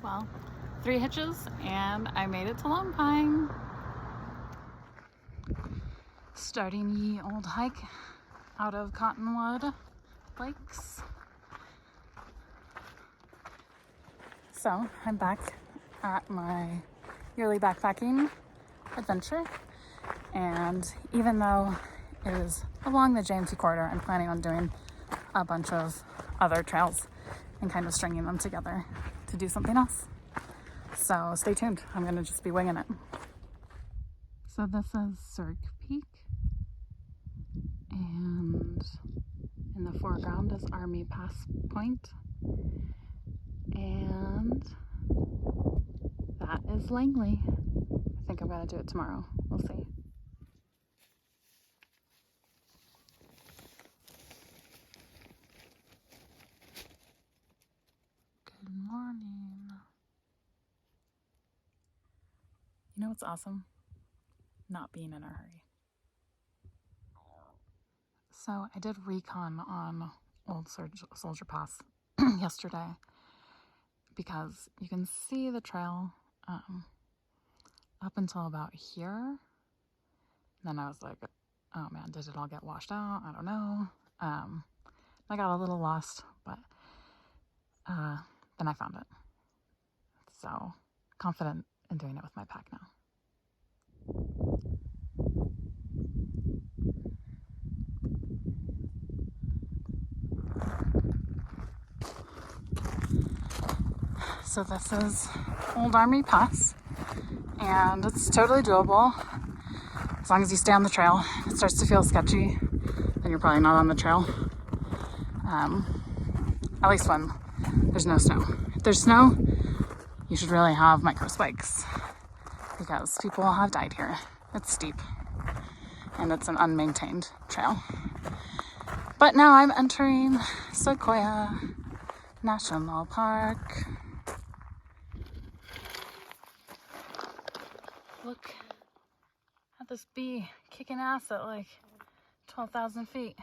well, 3 hitches and I made it to Lone Pine. Starting the old hike out of Cottonwood Lakes. So I'm back at my yearly backpacking adventure, and even though it is along the JMT corridor, I'm planning on doing a bunch of other trails and kind of stringing them together to do something else. So stay tuned. I'm gonna just be winging it. So this is Cirque Peak, and in the foreground is Army Pass Point, and that is Langley. I think I'm gonna do it tomorrow. We'll see. Good morning. You know what's awesome? Not being in a hurry. So I did recon on Old Soldier Pass yesterday because you can see the trail up until about here. And then I was like, oh man, did it all get washed out? I don't know. I got a little lost, but then I found it. So confident in doing it with my pack now. So this is Old Army Pass, and it's totally doable as long as you stay on the trail. If it starts to feel sketchy, then you're probably not on the trail. At least when there's no snow. If there's snow, you should really have micro spikes because people have died here. It's steep and it's an unmaintained trail. But now I'm entering Sequoia National Park. Look at this bee kicking ass at like 12,000 feet.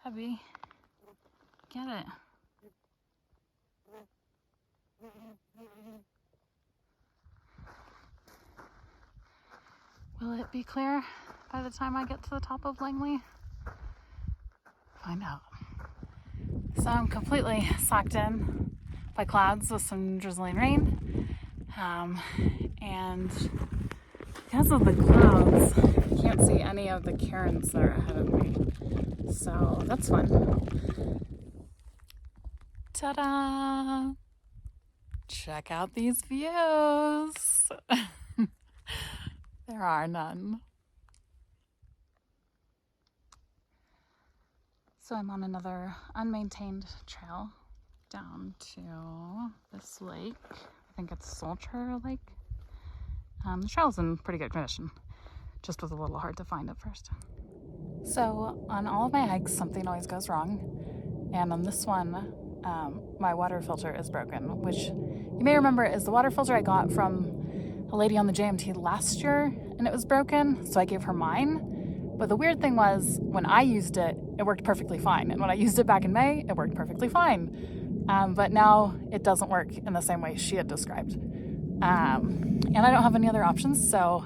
Yeah, bee. Get it. Will it be clear by the time I get to the top of Langley? Find out. So I'm completely socked in by clouds with some drizzling rain. And because of the clouds, I can't see any of the cairns that are ahead of me. So that's fun. Ta-da! Check out these views. There are none. So I'm on another unmaintained trail down to this lake. I think it's Soldier Lake. The trail's in pretty good condition. Just was a little hard to find at first. So on all of my hikes, something always goes wrong. And on this one, my water filter is broken, which you may remember is the water filter I got from a lady on the JMT last year, and it was broken, so I gave her mine. But the weird thing was, when I used it, it worked perfectly fine. And when I used it back in May, it worked perfectly fine. But now it doesn't work in the same way she had described. And I don't have any other options, so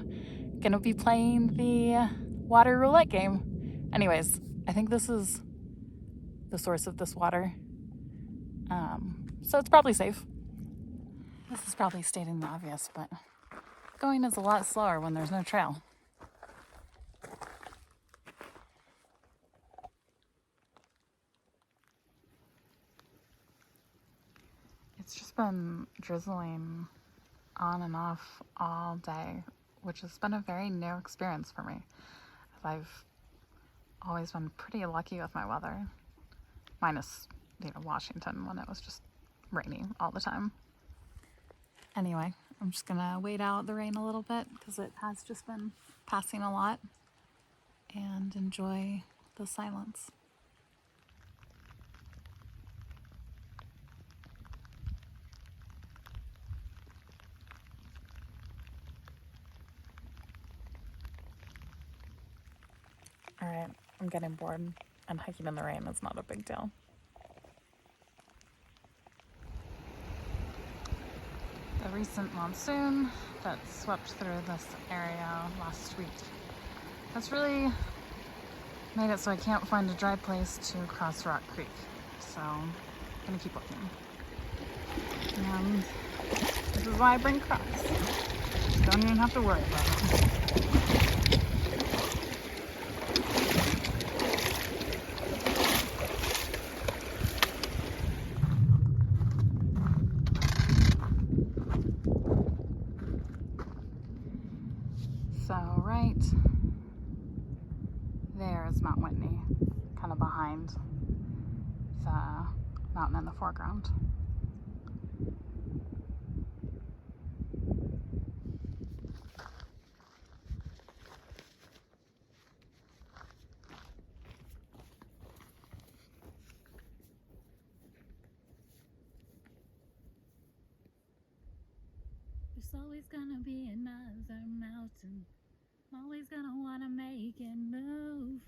gonna be playing the water roulette game. Anyways, I think this is the source of this water. So it's probably safe. This is probably stating the obvious, but going is a lot slower when there's no trail. It's just been drizzling on and off all day, which has been a very new experience for me. I've always been pretty lucky with my weather, minus, Washington, when it was just rainy all the time. Anyway, I'm just gonna wait out the rain a little bit because it has just been passing a lot, and enjoy the silence. All right, I'm getting bored, and hiking in the rain is not a big deal. the recent monsoon that swept through this area last week has really made it so I can't find a dry place to cross Rock Creek. So I'm gonna keep looking. And this is why I bring Crocs. Don't even have to worry about it. So right there is Mount Whitney, kind of behind the mountain in the foreground. There's always gonna be another mountain. I'm always gonna wanna make it move.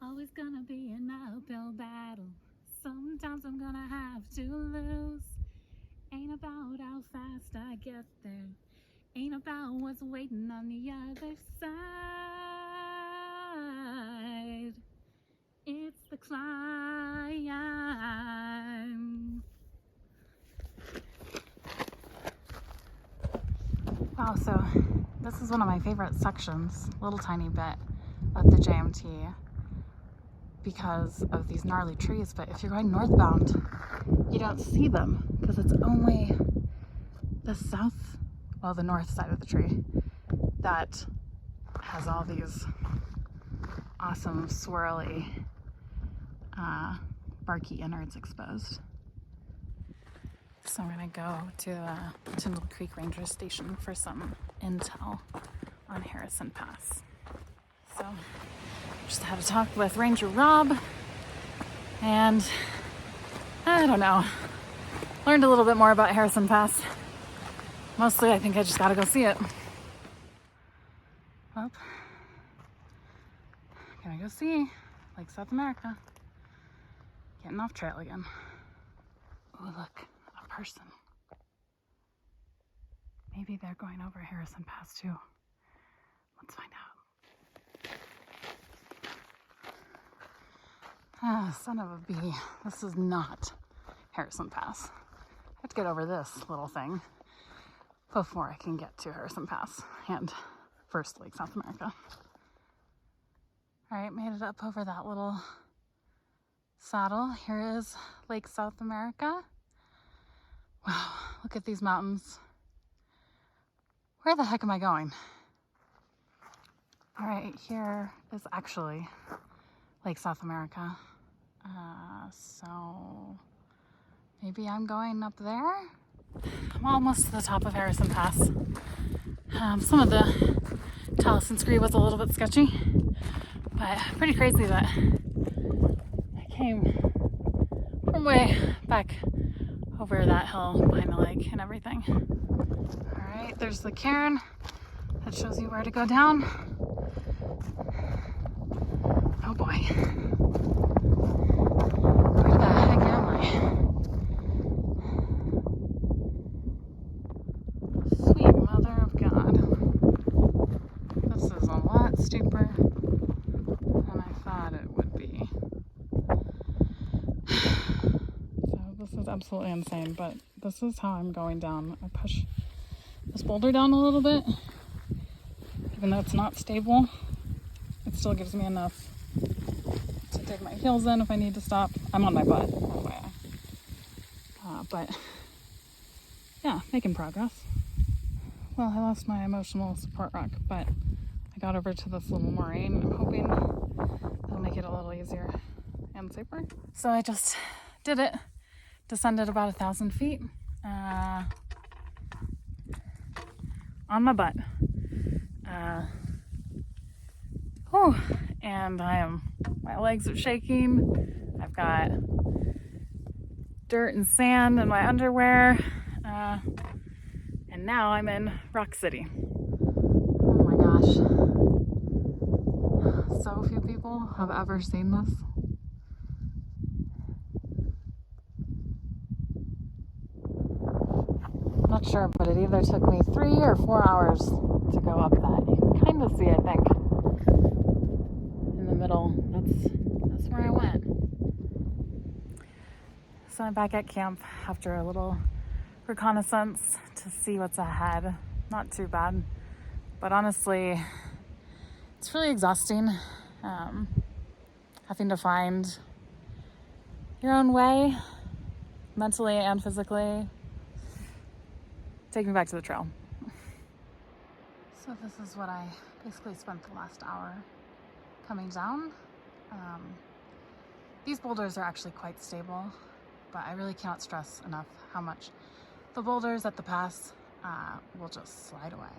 Always gonna be an uphill battle. Sometimes I'm gonna have to lose. Ain't about how fast I get there. Ain't about what's waiting on the other side. It's the climb. Wow, so this is one of my favorite sections, little tiny bit of the JMT because of these gnarly trees, but if you're going northbound, you don't see them because it's only the north side of the tree that has all these awesome swirly barky innards exposed. So we're gonna go to the Tyndall Creek Ranger Station for some intel on Harrison Pass. So just had a talk with Ranger Rob, and I don't know, learned a little bit more about Harrison Pass. Mostly I think I just gotta go see it. Well, gonna go see Lake South America. Getting off trail again. Oh look, a person. Maybe they're going over Harrison Pass too. Let's find out. Ah, son of a bee. This is not Harrison Pass. I have to get over this little thing before I can get to Harrison Pass and first Lake South America. All right, made it up over that little saddle. Here is Lake South America. Wow, look at these mountains. Where the heck am I going? All right, here is actually Lake South America. So maybe I'm going up there. I'm almost to the top of Harrison Pass. Some of the Taliesin Scree was a little bit sketchy, but pretty crazy that I came from way back over that hill behind the lake and everything. All right, there's the cairn that shows you where to go down. Oh boy. Where the heck am I? Sweet mother of God. This is a lot steeper than I thought it would be. So this is absolutely insane, but this is how I'm going down. I push this boulder down a little bit. Even though it's not stable, it still gives me enough to dig my heels in if I need to stop. I'm on my butt, FYI. But yeah, making progress. Well, I lost my emotional support rock, but I got over to this little moraine. I'm hoping it'll make it a little easier and safer. So I just did it. Descended about 1,000 feet on my butt. And my legs are shaking. I've got dirt and sand in my underwear. And now I'm in Rock City. Oh my gosh. So few people have ever seen this. I'm not not sure, but it either took me 3 or 4 hours to go up that. You can kind of see, I think, in the middle. That's where I went. So I'm back at camp after a little reconnaissance to see what's ahead. Not too bad, but honestly, it's really exhausting. Having to find your own way, mentally and physically. Take me back to the trail. So this is what I basically spent the last hour coming down. These boulders are actually quite stable, but I really cannot stress enough how much the boulders at the pass will just slide away.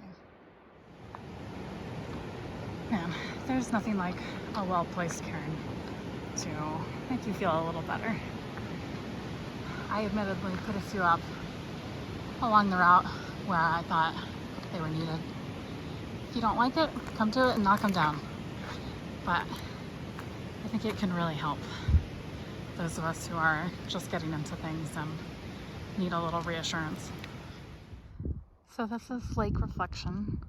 Man, there's nothing like a well-placed cairn to make you feel a little better. I admittedly put a few up along the route where I thought they were needed. If you don't like it, come to it and knock them down. But I think it can really help those of us who are just getting into things and need a little reassurance. So this is Lake Reflection.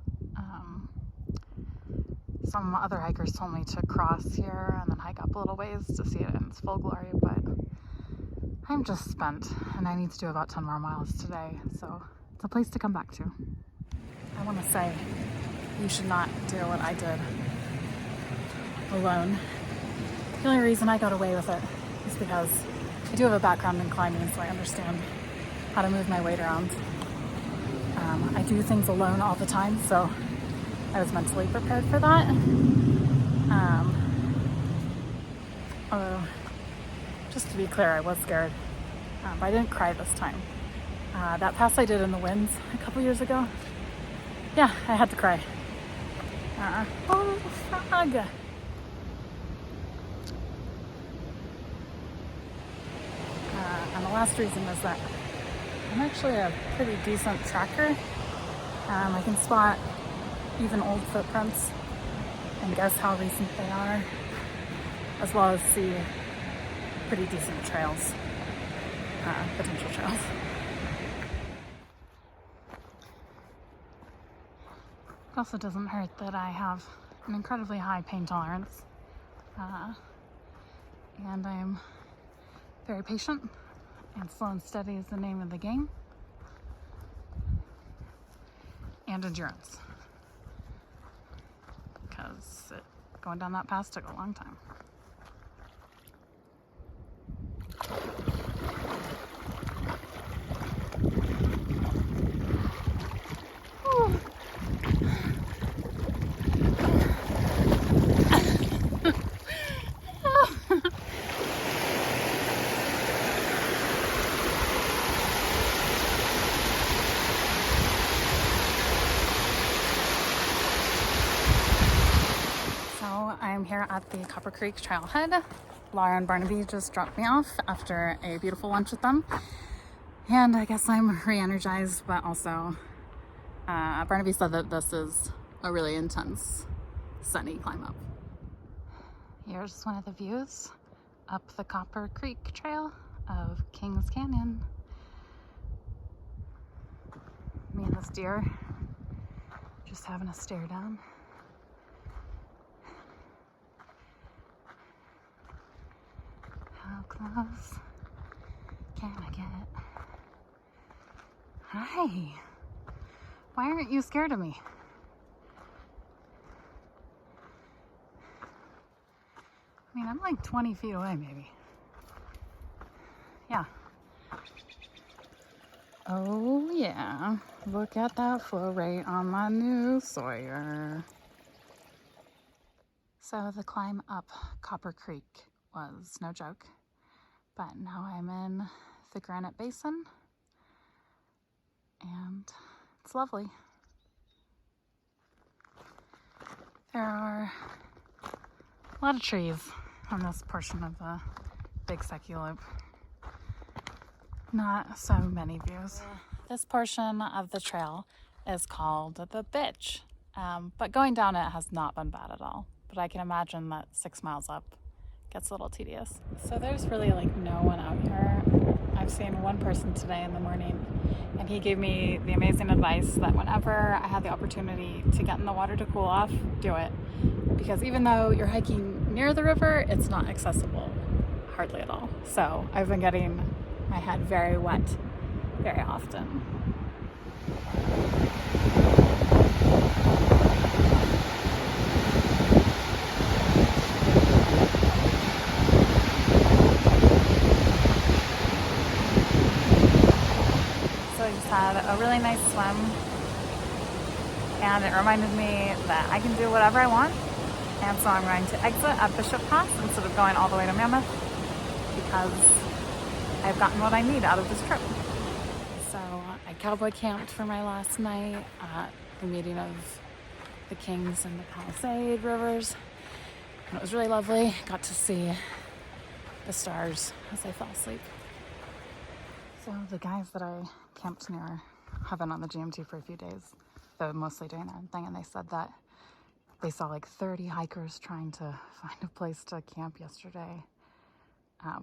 Some other hikers told me to cross here and then hike up a little ways to see it in its full glory, but I'm just spent and I need to do about 10 more miles today, so it's a place to come back to. I want to say you should not do what I did alone. The only reason I got away with it is because I do have a background in climbing, so I understand how to move my weight around. I do things alone all the time, so I was mentally prepared for that. Although, just to be clear, I was scared, but I didn't cry this time. That pass I did in the winds a couple years ago, yeah, I had to cry. Oh, frog! And the last reason is that I'm actually a pretty decent tracker. I can spot even old footprints and guess how recent they are, as well as see pretty decent trails, potential trails. It also doesn't hurt that I have an incredibly high pain tolerance, and I'm very patient, and slow and steady is the name of the game, and endurance, because going down that pass took a long time. I'm here at the Copper Creek Trailhead. Laura and Barnaby just dropped me off after a beautiful lunch with them. And I guess I'm re-energized, but also Barnaby said that this is a really intense, sunny climb up. Here's one of the views up the Copper Creek Trail of Kings Canyon. Me and this deer just having a stare down. How close can I get? Hi. Why aren't you scared of me? I mean, I'm like 20 feet away, maybe. Yeah. Oh, yeah. Look at that flow rate on my new Sawyer. So the climb up Copper Creek was no joke. But now I'm in the Granite Basin, and it's lovely. There are a lot of trees on this portion of the Big Sequoia Loop. Not so many views. This portion of the trail is called the Bitch, but going down it has not been bad at all. But I can imagine that 6 miles up gets a little tedious. So there's really like no one out here. I've seen one person today in the morning, and he gave me the amazing advice that whenever I had the opportunity to get in the water to cool off, do it. Because even though you're hiking near the river, it's not accessible hardly at all. So I've been getting my head very wet very often. So I just had a really nice swim, and it reminded me that I can do whatever I want. And so I'm going to exit at Bishop Pass instead of going all the way to Mammoth, because I've gotten what I need out of this trip. So I cowboy camped for my last night at the meeting of the Kings and the Palisade rivers, and it was really lovely. Got to see the stars as I fell asleep. So the guys that I camped near have been on the GMT for a few days, though mostly doing their own thing, and they said that they saw like 30 hikers trying to find a place to camp yesterday,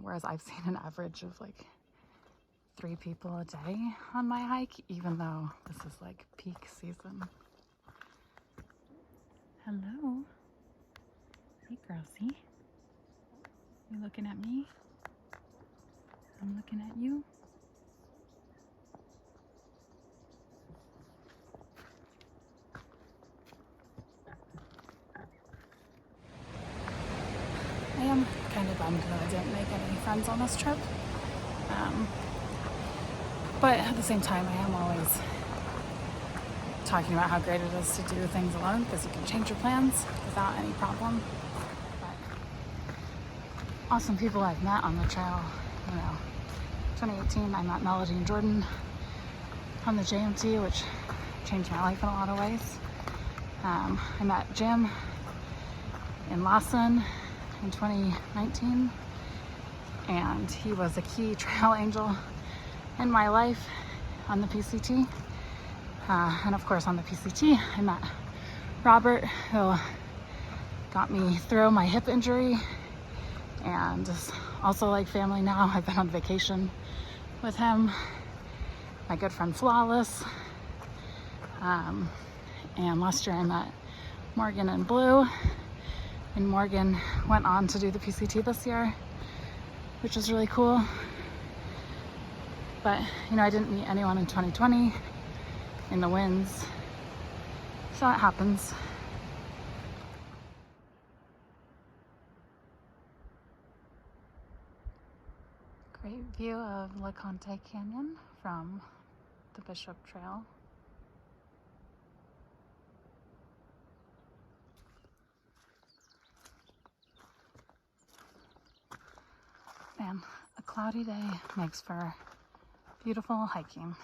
whereas I've seen an average of like 3 people a day on my hike, even though this is like peak season. Hello. Hey, Grousey. You looking at me? I'm looking at you. I am kind of bummed that I didn't make any friends on this trip. But at the same time, I am always talking about how great it is to do things alone, because you can change your plans without any problem. But awesome people I've met on the trail. 2018, I met Melody and Jordan on the JMT, which changed my life in a lot of ways. I met Jim in Lawson in 2019, and he was a key trail angel in my life on the PCT. And of course on the PCT, I met Robert, who got me through my hip injury and is also like family now. I've been on vacation with him. My good friend Flawless. And last year I met Morgan and Blue, and Morgan went on to do the PCT this year, which is really cool. But I didn't meet anyone in 2020 in the winds, so it happens. Great view of LeConte Canyon from the Bishop Trail. Man, a cloudy day makes for beautiful hiking.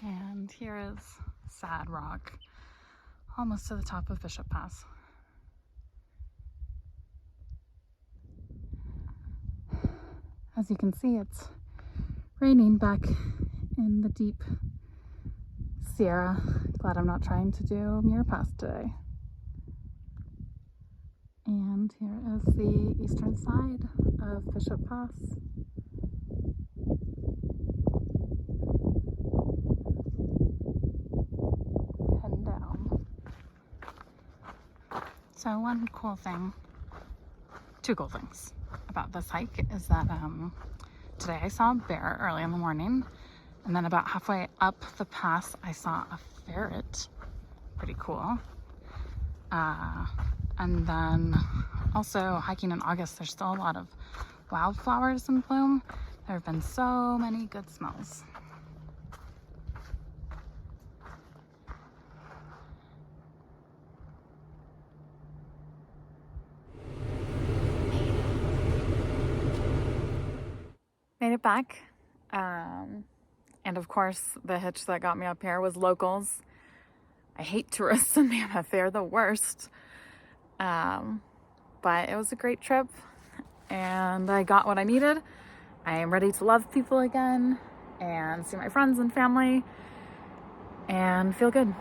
And here is Sad Rock, almost to the top of Bishop Pass. As you can see, it's raining back in the deep Sierra. Glad I'm not trying to do Muir Pass today. And here is the eastern side of Bishop Pass. Heading down. So one cool thing, 2 cool things about this hike is that today I saw a bear early in the morning, and then about halfway up the pass I saw a ferret. Pretty cool. And then also hiking in August, there's still a lot of wildflowers in bloom. There have been so many good smells. Made it back. And of course, the hitch that got me up here was locals. I hate tourists in Mammoth. They're the worst. But it was a great trip, and I got what I needed. I am ready to love people again and see my friends and family and feel good.